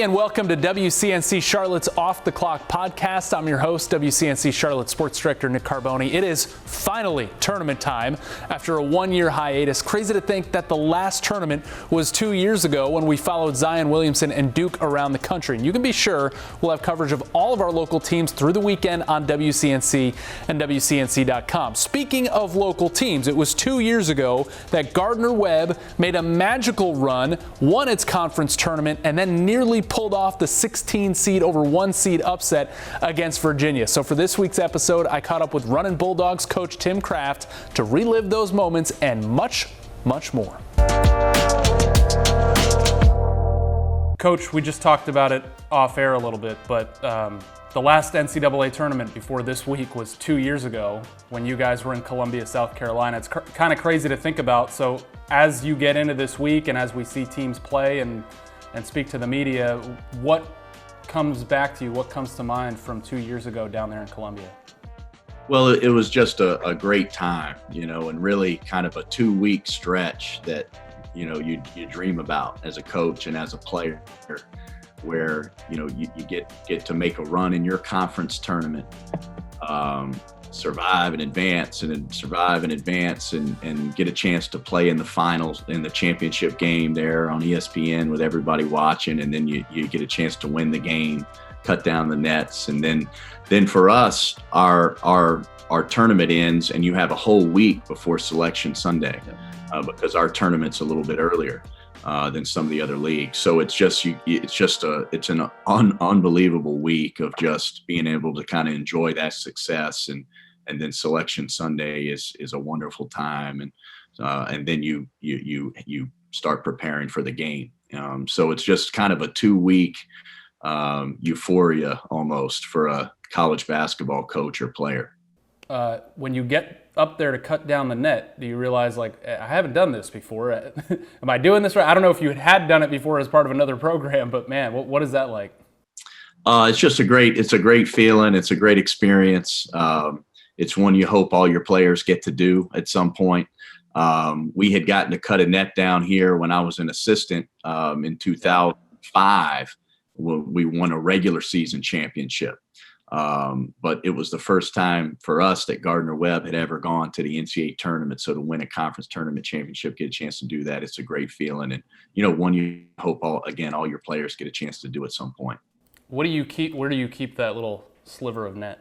and welcome to WCNC Charlotte's Off the Clock podcast. I'm your host, WCNC Charlotte Sports Director Nick Carboni. It is finally tournament time after a one-year hiatus. Crazy to think that the last tournament was 2 years ago when we followed Zion Williamson and Duke around the country. And you can be sure we'll have coverage of all of our local teams through the weekend on WCNC and WCNC.com. Speaking of local teams, it was 2 years ago that Gardner-Webb made a magical run, won its conference tournament, and then nearly pulled off the 16 seed over 1 seed upset against Virginia. So for this week's episode, I caught up with Runnin Bulldogs coach Tim Kraft to relive those moments and much, much more. Coach, we just talked about it off air a little bit, but the last NCAA tournament before this week was 2 years ago when you guys were in Columbia, South Carolina. It's kind of crazy to think about. So as you get into this week and as we see teams play and speak to the media, what comes back to you? What comes to mind from 2 years ago down there in Columbia? Well, it was just a great time, and really kind of a 2-week stretch that, you dream about as a coach and as a player, where, you get to make a run in your conference tournament, survive and advance and get a chance to play in the finals in the championship game there on ESPN with everybody watching. And then you get a chance to win the game, cut down the nets. And then for us, our tournament ends and you have a whole week before Selection Sunday, because our tournament's a little bit earlier than some of the other leagues. So it's an unbelievable week of just being able to kind of enjoy that success. And then Selection Sunday is a wonderful time. And then you start preparing for the game. So it's just kind of a 2-week euphoria almost for a college basketball coach or player. When you get up there to cut down the net, do you realize, I haven't done this before? Am I doing this right? I don't know if you had done it before as part of another program, but man, what is that like? It's a great feeling. It's a great experience. It's one you hope all your players get to do at some point. We had gotten to cut a net down here when I was an assistant in 2005. We won a regular season championship. But it was the first time for us that Gardner-Webb had ever gone to the NCAA tournament. So to win a conference tournament championship, get a chance to do that, it's a great feeling. And, one you hope all your players get a chance to do at some point. What do you keep? Where do you keep that little sliver of net?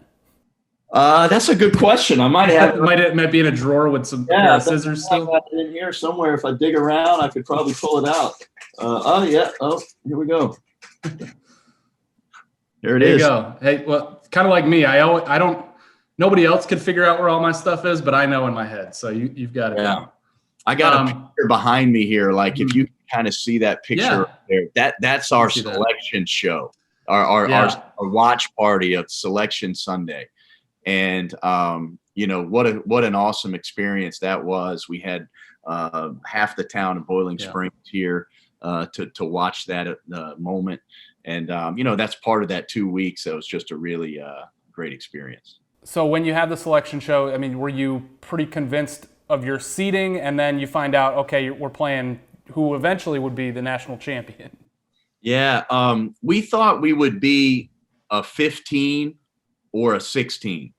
That's a good question. I might have. It might be in a drawer with some pair of scissors still. I got it in here somewhere. If I dig around, I could probably pull it out. Here we go. There it is. There you go. Hey, well, kind of like me. I don't. Nobody else could figure out where all my stuff is, but I know in my head. So you've got it. Yeah. I got a picture behind me here. Like if you kind of see that picture there, that's our selection show, our watch party of Selection Sunday. And, what an awesome experience that was. We had half the town of Boiling Springs here to watch that moment. And, that's part of that 2 weeks. So it was just a really great experience. So when you had the selection show, were you pretty convinced of your seeding? And then you find out, okay, we're playing who eventually would be the national champion. Yeah. We thought we would be a 15 or a 16.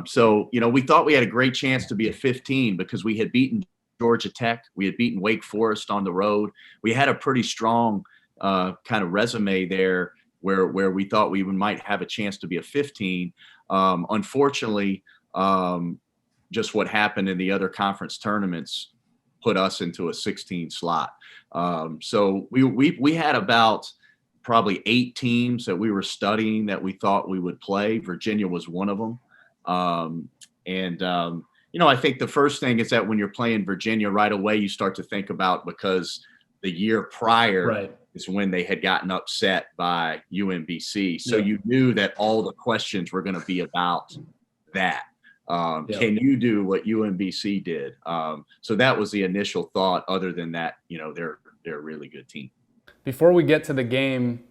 So, we thought we had a great chance to be a 15 because we had beaten Georgia Tech. We had beaten Wake Forest on the road. We had a pretty strong kind of resume there where we thought we might have a chance to be a 15. Unfortunately, just what happened in the other conference tournaments put us into a 16 slot. So we had about probably 8 teams that we were studying that we thought we would play. Virginia was one of them. I think the first thing is that when you're playing Virginia right away, you start to think about, because the year prior is when they had gotten upset by UMBC. So you knew that all the questions were going to be about that. Can you do what UMBC did? So that was the initial thought. Other than that, they're a really good team. Before we get to the game,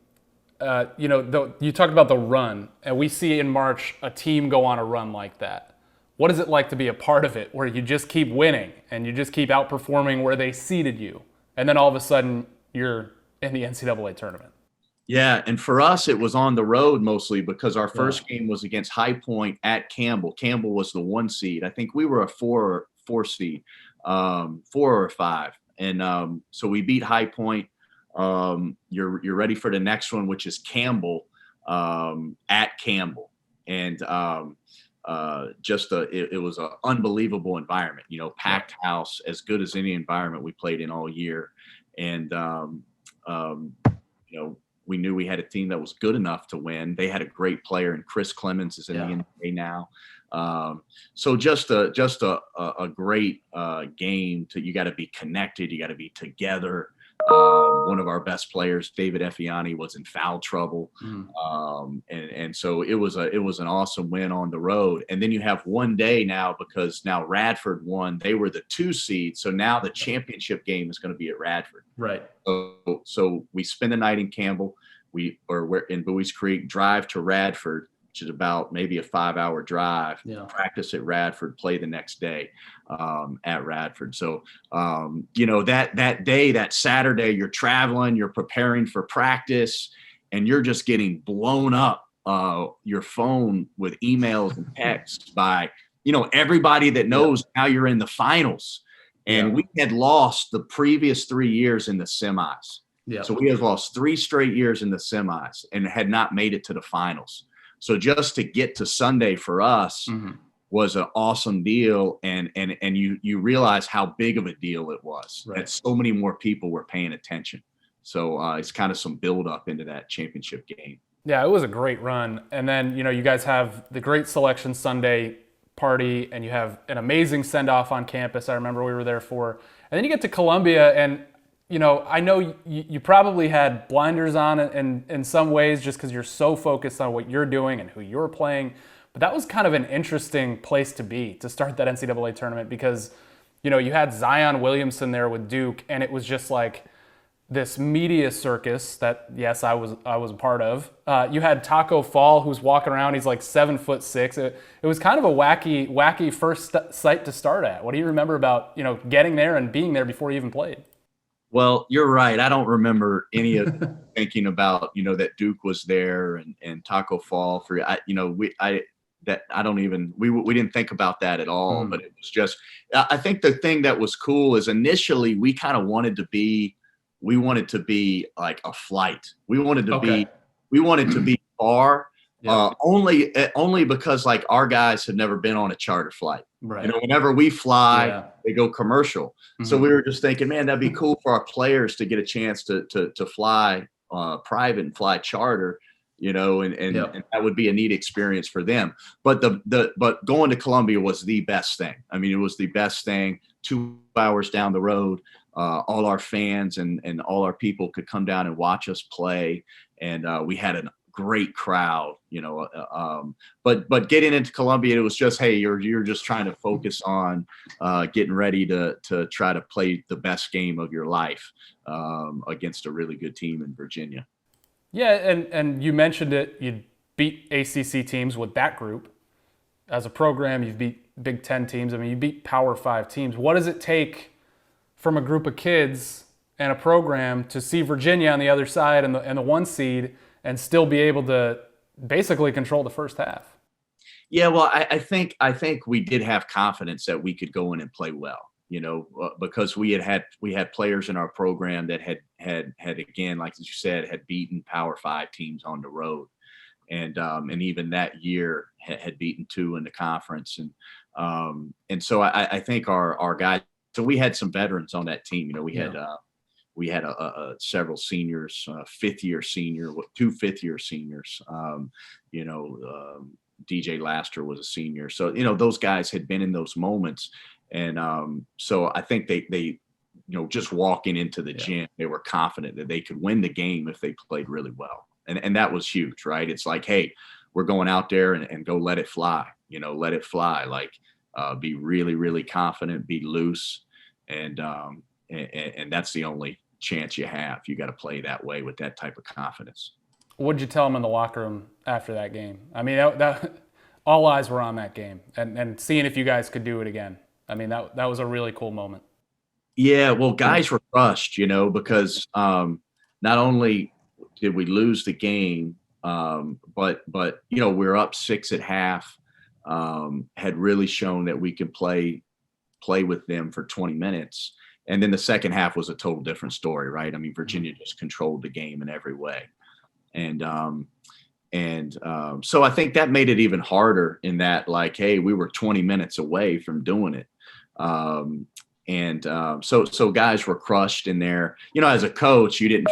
you talked about the run, and we see in March a team go on a run like that. What is it like to be a part of it, where you just keep winning and you just keep outperforming where they seeded you, and then all of a sudden you're in the NCAA tournament? Yeah, and for us, it was on the road mostly because our first game was against High Point at Campbell. Campbell was the 1 seed. I think we were a four seed, 4 or 5, and so we beat High Point. You're ready for the next one, which is Campbell at Campbell, and it was an unbelievable environment. Packed house, as good as any environment we played in all year, and we knew we had a team that was good enough to win. They had a great player, and Chris Clemens is in the NBA now. So just a great game. You got to be connected. You got to be together. One of our best players, David Effiani, was in foul trouble, and so it was an awesome win on the road. And then you have one day now, because now Radford won. They were the 2 seed, so now the championship game is going to be at Radford. Right. So we spend the night in Campbell. We're in Bowie's Creek, drive to Radford, which is about maybe a 5-hour drive. Practice at Radford, play the next day at Radford. So that day, that Saturday, you're traveling, you're preparing for practice, and you're just getting blown up your phone with emails and texts by everybody that knows how you're in the finals. And we had lost the previous 3 years in the semis. So we had lost 3 straight years in the semis and had not made it to the finals. So just to get to Sunday for us was an awesome deal. And you realize how big of a deal it was. That so many more people were paying attention. So it's kind of some build up into that championship game. Yeah, it was a great run. And then, you guys have the great Selection Sunday party, and you have an amazing send-off on campus. I remember we were there for. And then you get to Columbia, and I know you probably had blinders on in some ways, just because you're so focused on what you're doing and who you're playing. But that was kind of an interesting place to be to start that NCAA tournament, because you had Zion Williamson there with Duke, and it was just like this media circus that, yes, I was a part of. You had Taco Fall, who's walking around. He's like 7'6". It was kind of a wacky first site to start at. What do you remember about getting there and being there before you even played? Well, you're right. I don't remember any of thinking about that Duke was there and Taco Fall for we didn't think about that at all. But it was just, I think the thing that was cool is initially we kind of wanted to be like a flight. We wanted to be far, only because like our guys had never been on a charter flight. Right. Whenever we fly, they go commercial. So we were just thinking, man, that'd be cool for our players to get a chance to fly private and fly charter, and that would be a neat experience for them. But but going to Columbia was the best thing. I mean, it was the best thing. 2 hours down the road. All our fans and all our people could come down and watch us play, and we had a great crowd, but getting into Columbia, it was just, hey, you're just trying to focus on getting ready to try to play the best game of your life against a really good team in Virginia. Yeah, and you mentioned it, you beat ACC teams with that group. As a program, you've beat Big Ten teams. I mean, you beat Power 5 teams. What does it take from a group of kids and a program to see Virginia on the other side and the 1 seed and still be able to basically control the first half? Yeah, well, I think we did have confidence that we could go in and play well, because we had players in our program that had again, like you said, had beaten Power 5 teams on the road, and even that year had beaten 2 in the conference, and so I think our guys. So we had some veterans on that team. We had several seniors, 5th-year senior, 2 5th-year seniors. DJ Laster was a senior. So, those guys had been in those moments. And so I think they just walking into the gym, they were confident that they could win the game if they played really well. And that was huge, right? It's like, hey, we're going out there and go let it fly, let it fly. Like, be really, really confident, be loose. And that's the only chance you have. You got to play that way with that type of confidence. What did you tell them in the locker room after that game? I mean, that all eyes were on that game and seeing if you guys could do it again. I mean, that was a really cool moment. Yeah, well, guys were crushed, because not only did we lose the game? But we're up 6 at half. Had really shown that we could play with them for 20 minutes. And then the second half was a total different story, right? I mean, Virginia just controlled the game in every way. And so I think that made it even harder in that, like, hey, we were 20 minutes away from doing it. So guys were crushed in there. As a coach, you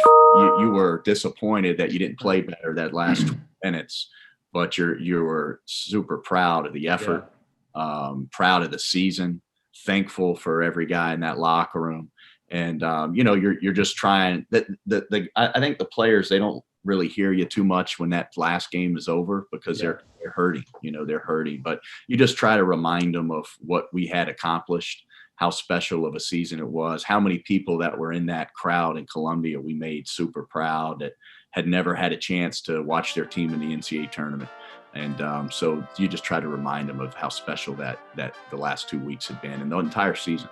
were disappointed that you didn't play better that last 20 minutes, but you were super proud of the effort, proud of the season, thankful for every guy in that locker room. And, you're just trying I think the players, they don't really hear you too much when that last game is over because they're hurting, they're hurting, but you just try to remind them of what we had accomplished, how special of a season it was, how many people that were in that crowd in Columbia we made super proud that had never had a chance to watch their team in the NCAA tournament. And so you just try to remind them of how special that the last 2 weeks had been and the entire season.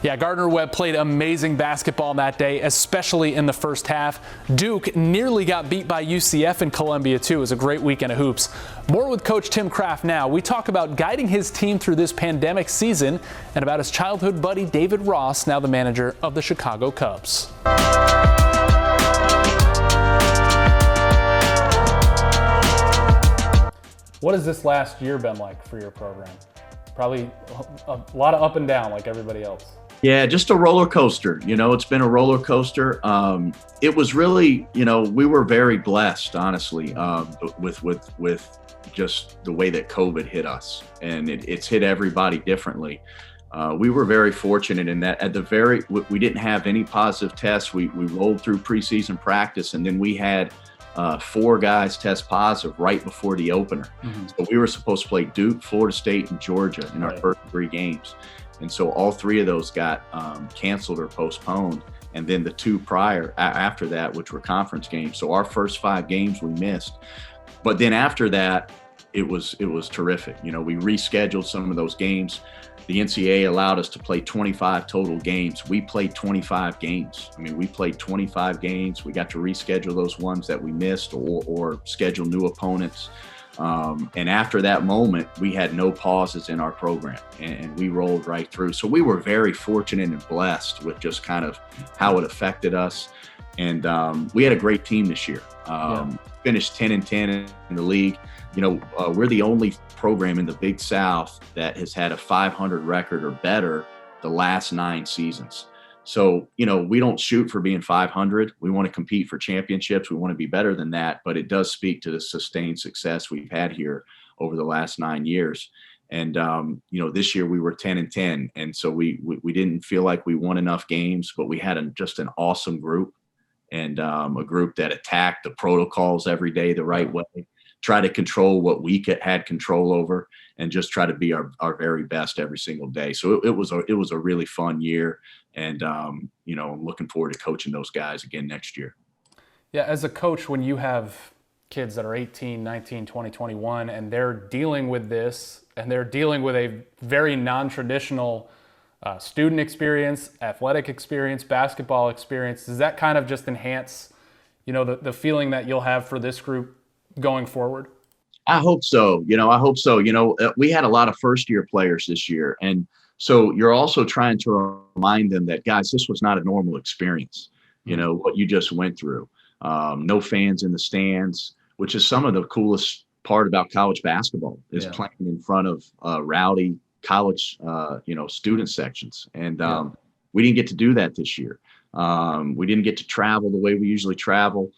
Yeah, Gardner-Webb played amazing basketball that day, especially in the first half. Duke nearly got beat by UCF in Columbia, too. It was a great weekend of hoops. More with Coach Tim Kraft now. We talk about guiding his team through this pandemic season and about his childhood buddy David Ross, now the manager of the Chicago Cubs. What has this last year been like for your program? Probably a lot of up and down like everybody else. Yeah, just a roller coaster. It's been a roller coaster. It was really, we were very blessed, honestly, with just the way that COVID hit us, and it's hit everybody differently. We were very fortunate in that we didn't have any positive tests. We rolled through preseason practice, and then we had 4 guys test positive right before the opener. Mm-hmm. So we were supposed to play Duke, Florida State, and Georgia in our first 3 games. And so all 3 of those got canceled or postponed. And then the 2 prior after that, which were conference games. So our first 5 games we missed. But then after that, it was terrific. We rescheduled some of those games. The NCAA allowed us to play 25 total games. We played 25 games. We played 25 games. We got to reschedule those ones that we missed or schedule new opponents. And after that moment, we had no pauses in our program and we rolled right through. So we were very fortunate and blessed with just kind of how it affected us. And we had a great team this year. Finished 10-10 in the league. We're the only program in the Big South that has had a 500 record or better the last 9 seasons. So, we don't shoot for being 500. We want to compete for championships. We want to be better than that. But it does speak to the sustained success we've had here over the last 9 years. And, this year we were 10-10. And so we didn't feel like we won enough games, but we had just an awesome group and a group that attacked the protocols every day the right way, try to control what we had control over, and just try to be our very best every single day. So it was a really fun year. And, I'm looking forward to coaching those guys again next year. Yeah, as a coach, when you have kids that are 18, 19, 20, 21, and they're dealing with this, and they're dealing with a very non-traditional student experience, athletic experience, basketball experience, does that kind of just enhance, the feeling that you'll have for this group going forward? I hope so. We had a lot of first-year players this year, and so you're also trying to remind them that, guys, this was not a normal experience, what you just went through. No fans in the stands, which is some of the coolest part about college basketball is playing in front of rowdy college, student sections. And we didn't get to do that this year. We didn't get to travel the way we usually travel.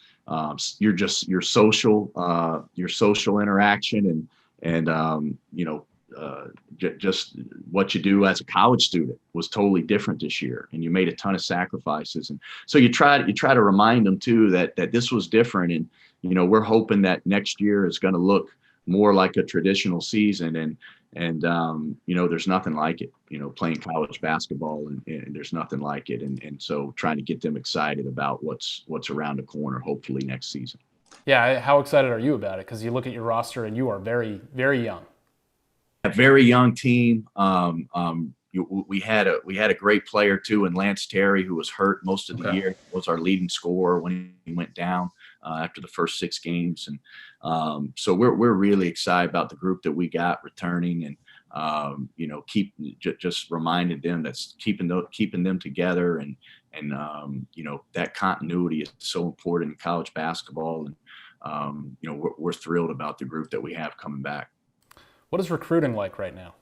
Your social interaction and just what you do as a college student was totally different this year, and you made a ton of sacrifices. And so you try to remind them too that this was different. And we're hoping that next year is going to look more like a traditional season. And there's nothing like it. Playing college basketball and there's nothing like it. And so trying to get them excited about what's around the corner, hopefully next season. Yeah, how excited are you about it? Because you look at your roster and you are very, very young. A very young team. we had a great player too, in Lance Terry, who was hurt most of the year. Was our leading scorer when he went down after the first 6 games, and so we're really excited about the group that we got returning, and just reminded them that's keeping them together, and that continuity is so important in college basketball, and we're thrilled about the group that we have coming back. What is recruiting like right now?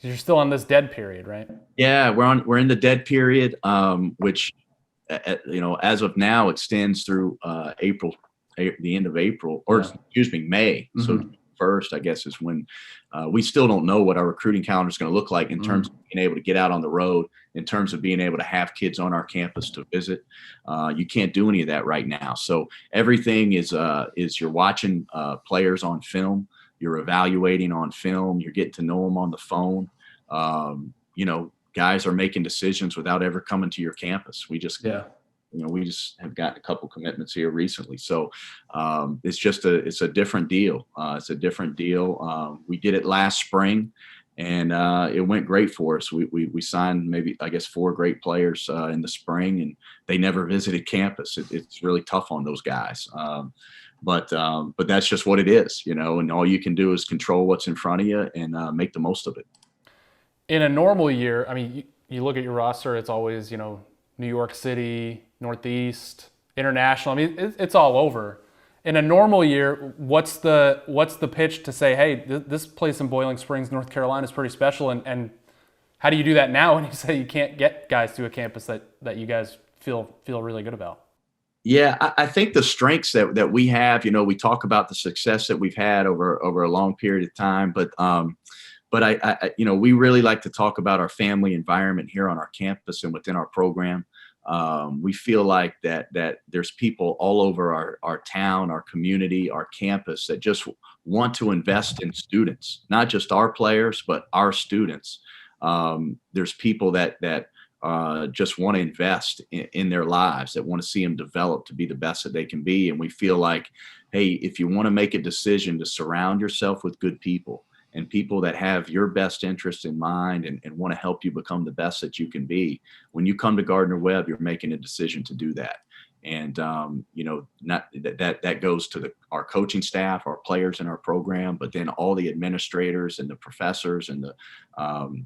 You're still on this dead period, right? Yeah, we're in the dead period, which as of now extends through April, the end of April, or excuse me, May. Mm-hmm. So first, I guess, is when we still don't know what our recruiting calendar is going to look like in terms of being able to get out on the road, in terms of being able to have kids on our campus to visit. You can't do any of that right now. So everything is you're watching players on film, you're evaluating on film, you're getting to know them on the phone. Guys are making decisions without ever coming to your campus. We just have gotten a couple commitments here recently. So it's a different deal. It's a different deal. We did it last spring, and it went great for us. We signed maybe, I guess, 4 great players in the spring, and they never visited campus. It's really tough on those guys. But that's just what it is, and all you can do is control what's in front of you and make the most of it. In a normal year, I mean, you look at your roster, it's always, New York City, Northeast, international. I mean, it's all over. In a normal year, what's the pitch to say, hey, this place in Boiling Springs, North Carolina is pretty special, and how do you do that now when you say you can't get guys to a campus that you guys feel really good about? Yeah, I think the strengths that we have, we talk about the success that we've had over a long period of time, but I we really like to talk about our family environment here on our campus and within our program. We feel like that there's people all over our town, our community, our campus that just want to invest in students, not just our players, but our students. There's people that just want to invest in their lives, that want to see them develop to be the best that they can be. And we feel like, hey, if you want to make a decision to surround yourself with good people, and people that have your best interest in mind and want to help you become the best that you can be, when you come to Gardner-Webb, you're making a decision to do that. And, not that goes to our coaching staff, our players in our program, but then all the administrators and the professors and the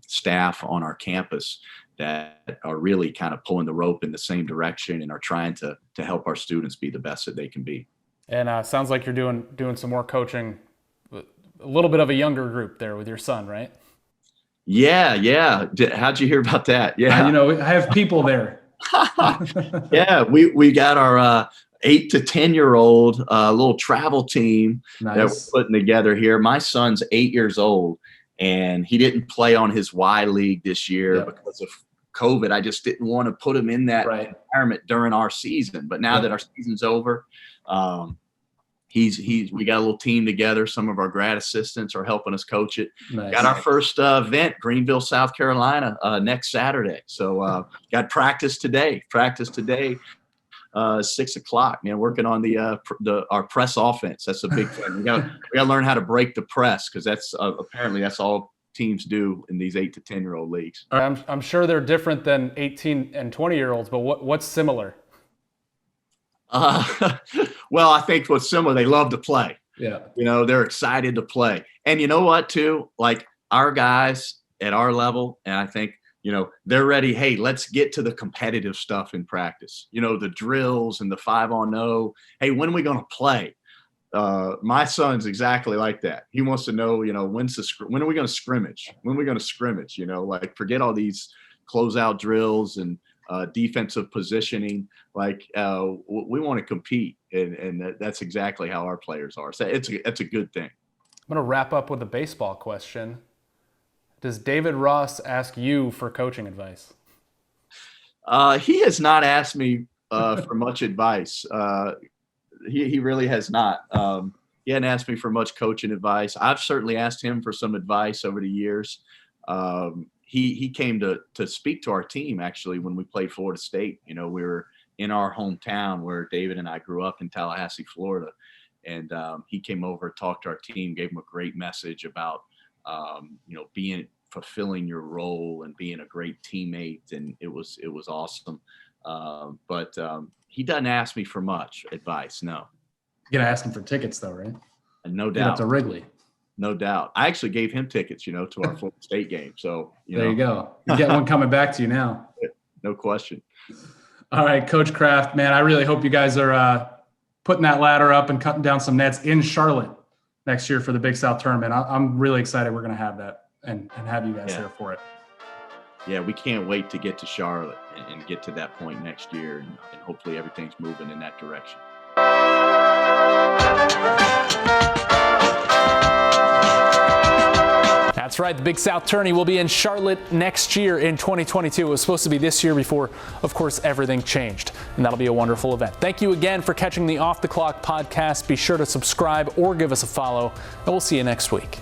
staff on our campus that are really kind of pulling the rope in the same direction and are trying to help our students be the best that they can be. And sounds like you're doing some more coaching, a little bit of a younger group there with your son, right? Yeah. How'd you hear about that? Yeah. I have people there. Yeah, we got our 8 to 10-year-old little travel team that we're putting together here. My son's 8 years old, and he didn't play on his Y League this year because of COVID. I just didn't want to put him in that environment during our season. But now that our season's over, we got a little team together. Some of our grad assistants are helping us coach it. Nice. Got our first event, Greenville, South Carolina, next Saturday. So got practice today. 6:00. Man, working on our press offense. That's a big thing. We got to learn how to break the press, because that's apparently that's all teams do in these 8 to 10-year-old leagues. I'm sure they're different than 18 and 20-year-olds, but what's similar? Well, I think what's similar, they love to play. Yeah. They're excited to play. And you know what, too? Like, our guys at our level, and I think, they're ready. Hey, let's get to the competitive stuff in practice. The drills and the 5-on-0. Hey, when are we going to play? My son's exactly like that. He wants to know, when are we going to scrimmage? When are we going to scrimmage? Like, forget all these closeout drills and defensive positioning. Like, we want to compete, and that's exactly how our players are. So it's a good thing. I'm going to wrap up with a baseball question. Does David Ross ask you for coaching advice? He has not asked me for much advice. He really has not. He hadn't asked me for much coaching advice. I've certainly asked him for some advice over the years. He came to speak to our team, actually, when we played Florida State. We were in our hometown where David and I grew up in Tallahassee, Florida. And he came over, talked to our team, gave them a great message about, fulfilling your role and being a great teammate, and it was awesome. But he doesn't ask me for much advice. No. You're gonna ask him for tickets though, right? And no Get doubt. up to Wrigley. No doubt. I actually gave him tickets, to our Florida State game. So there you go. You get one coming back to you now. No question. All right, Coach Kraft, man, I really hope you guys are putting that ladder up and cutting down some nets in Charlotte next year for the Big South Tournament. I'm really excited we're going to have that and have you guys there for it. Yeah, we can't wait to get to Charlotte and get to that point next year, and hopefully everything's moving in that direction. That's right. The Big South Tourney will be in Charlotte next year in 2022. It was supposed to be this year before, of course, everything changed. And that'll be a wonderful event. Thank you again for catching the Off the Clock podcast. Be sure to subscribe or give us a follow, and we'll see you next week.